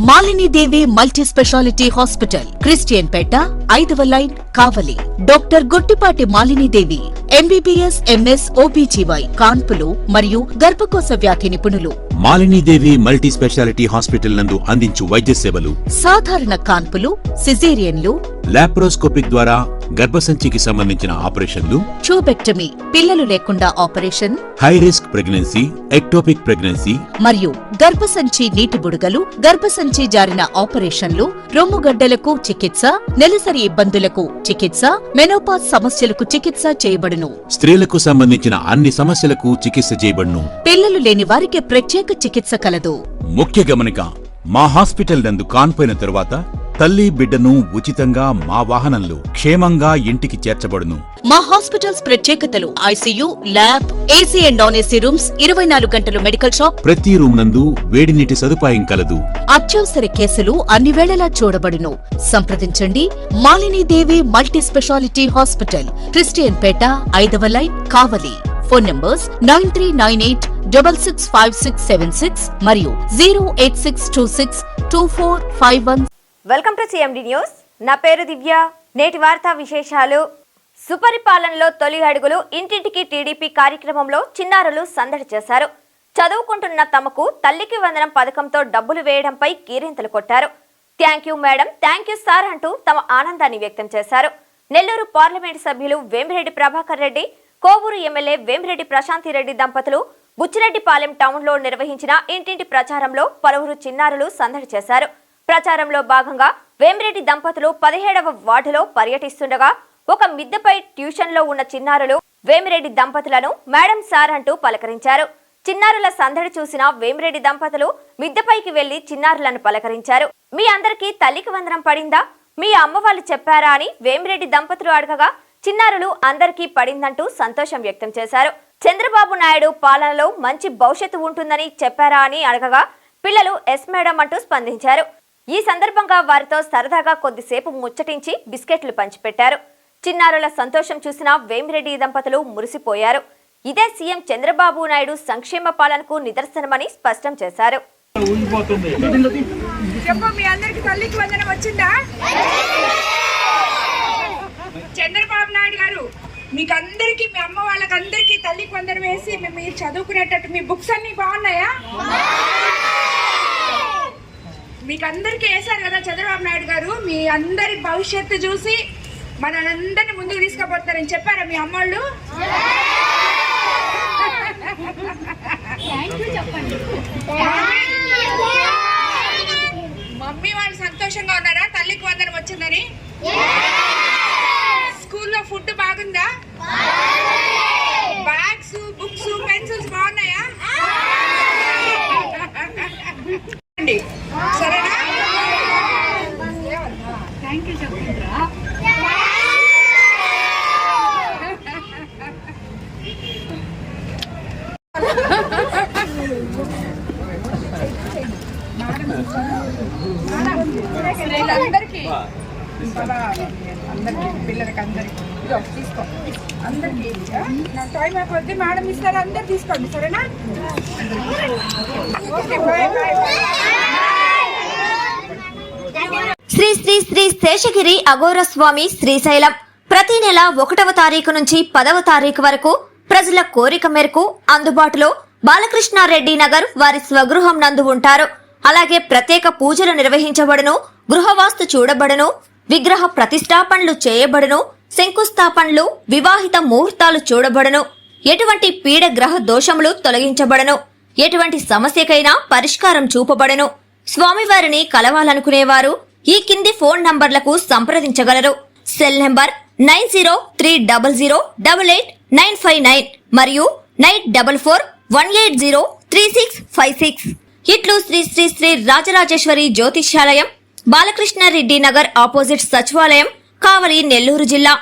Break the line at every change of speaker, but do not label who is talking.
Malini Devi multi speciality hospital, Christian Peta, 5వ line, Kavali. Doctor Guttipati Malinidevi, MBBS, MS, OBGY, కాన్పులు మరియు గర్భకోశ వ్యాధి నిపుణులు.
మాలినీదేవి మల్టీ స్పెషాలిటీ హాస్పిటల్ నందు అందించు వైద్య సేవలు:
సాధారణ కాన్పులు, సిజేరియన్లు,
లాప్రోస్కోపిక్ ద్వారా గర్భసంచికి సంబంధించిన ఆపరేషన్లు,
ట్యూబెక్టమీ, పిల్లలు లేకుండా operation,
high risk pregnancy, ectopic pregnancy
మరియు గర్భసంచి నీటి బుడగలు, గర్భసంచి జారిన ఆపరేషన్లు, రొమ్ముగడ్డలకు చికిత్స, నెలసరి ఇబ్బందులకు చికిత్స, మెనోపాజ్ సమస్యలకు చికిత్స చేయబడును.
స్త్రీలకు సంబంధించిన అన్ని సమస్యలకు చికిత్స చేయబడును.
పిల్లలు లేని వారికి ప్రత్యేక చికిత్స కలదు.
ముఖ్య గమనిక: మా హాస్పిటల్ నందు కాన్పోయిన తరువాత తల్లి బిడ్డను ఉచితంగా మా వాహనంలో క్షేమంగా ఇంటికి చేర్చబడును.
మా హాస్పిటల్స్ ప్రత్యేకతలు: ICU, lab, AC and non AC rooms, 24 గంటలు మెడికల్ షాప్,
ప్రతి రూమ్ నందు వేడి నీటి సదుపాయం కలదు.
అత్యవసర కేసులు అన్ని వేళలా చూడబడును. సంప్రదించండి. Malinidevi multi speciality hospital, Christian Peta, 5వ లైన్, కావలి. ఫోన్ నంబర్స్ 9398665676 మరియు 086262451.
Welcome to CMD news. నా పేరు దివ్య. నేటి వార్తా విశేషాలు: సుపరిపాలనలో తొలి అడుగులు, ఇంటింటికి టీడీపీ కార్యక్రమంలో చిన్నారులు సందడి చేశారు. చదువుకుంటున్న తమకు తల్లికి వందనం పథకంతో డబ్బులు వేయడంపై కీరింతలు కొట్టారు. Thank you madam, thank you sir అంటూ తమ ఆనందాన్ని వ్యక్తం చేశారు. నెల్లూరు పార్లమెంటు సభ్యులు వేమిరెడ్డి ప్రభాకర్ రెడ్డి, కోవూరు ఎమ్మెల్యే వేమిరెడ్డి ప్రశాంతిరెడ్డి దంపతులు బుచ్చిరెడ్డిపాలెం టౌన్లో నిర్వహించిన ఇంటింటి ప్రచారంలో పలువురు చిన్నారులు సందడి చేశారు. ప్రచారంలో భాగంగా వేమిరెడ్డి దంపతులు 17వ వార్డులో పర్యటిస్తుండగా ఒక మిద్దెపై ట్యూషన్లో ఉన్న చిన్నారులు వేమిరెడ్డి దంపతులను మేడం సార్ అంటూ పలకరించారు. చిన్నారుల సందడి చూసిన వేమిరెడ్డి దంపతులు మిద్దెపైకి వెళ్లి చిన్నారులను పలకరించారు. మీ అందరికీ తల్లికి వందనం పడిందా, మీ అమ్మ వాళ్ళు చెప్పారా అని వేమిరెడ్డి దంపతులు అడగగా చిన్నారులు అందరికీ పడిందంటూ సంతోషం వ్యక్తం చేశారు. చంద్రబాబు నాయుడు పాలనలో మంచి భవిష్యత్తు ఉంటుందని చెప్పారా అని అడగగా పిల్లలు ఎస్ మేడం అంటూ స్పందించారు. ఈ సందర్భంగా వారితో సరదాగా కొద్దిసేపు ముచ్చటించి బిస్కెట్లు పంచిపెట్టారు. చిన్నారుల సంతోషం చూసిన వేమిరెడ్డి దంపతులు మురిసిపోయారు. ఇదే సీఎం చంద్రబాబు నాయుడు సంక్షేమ పాలనకు నిదర్శనమని స్పష్టం చేశారు.
చంద్రబాబు నాయుడు గారు మీకు అందరికి, మీ అమ్మ వాళ్ళకందరికి తల్లికి వందనం వేసి మీరు చదువుకునేటట్టు మీ బుక్స్ అన్ని బాగున్నాయా? మీకు అందరికి వేశారు కదా చంద్రబాబు నాయుడు గారు. మీ అందరి భవిష్యత్తు చూసి మనందరిని ముందుకు తీసుకుపోతారని చెప్పారా మీ అమ్మోళ్ళు? మమ్మీ వాళ్ళు సంతోషంగా ఉన్నారా తల్లికి వందనం వచ్చిందని? స్కూల్లో ఫుడ్ బాగుందా? బ్యాగ్స్, బుక్స్, పెన్సిల్స్ బాగున్నాయా? సరేనా? థ్యాంక్ యూ చెప్తుండ్రా. అందరికి పిల్లలకి అందరికి తీసుకో, అందరికి టైం అయిపోద్ది మేడం ఇస్తారు, అందరు తీసుకోండి సరేనా? Okay, bye bye.
Shri Shri Shri Seshagiri Aghora Swami Srisailam ప్రతి నెల 1వ తారీఖు నుంచి 10వ తారీఖు వరకు ప్రజల కోరిక మేరకు అందుబాటులో బాలకృష్ణారెడ్డి నగర్ వారి స్వగృహం నందు ఉంటారు. అలాగే ప్రత్యేక పూజలు నిర్వహించబడును, గృహవాస్తు చూడబడును, విగ్రహ ప్రతిష్టాపనలు చేయబడును, శంకుస్థాపనలు, వివాహిత ముహూర్తాలు చూడబడును, ఎటువంటి పీడ గ్రహ దోషములు తొలగించబడును, ఎటువంటి సమస్యకైనా పరిష్కారం చూపబడును. స్వామివారిని కలవాలనుకునేవారు ఈ కింది ఫోన్ నంబర్లకు సంప్రదించగలరు. సెల్ నంబర్ 9030088959 మరియు 9441803656. ఇట్లు శ్రీ శ్రీ శ్రీ రాజరాజేశ్వరి జ్యోతిష్యాలయం, బాలకృష్ణారెడ్డి నగర్ ఆపోజిట్ సచివాలయం, కావలి, నెల్లూరు జిల్లా.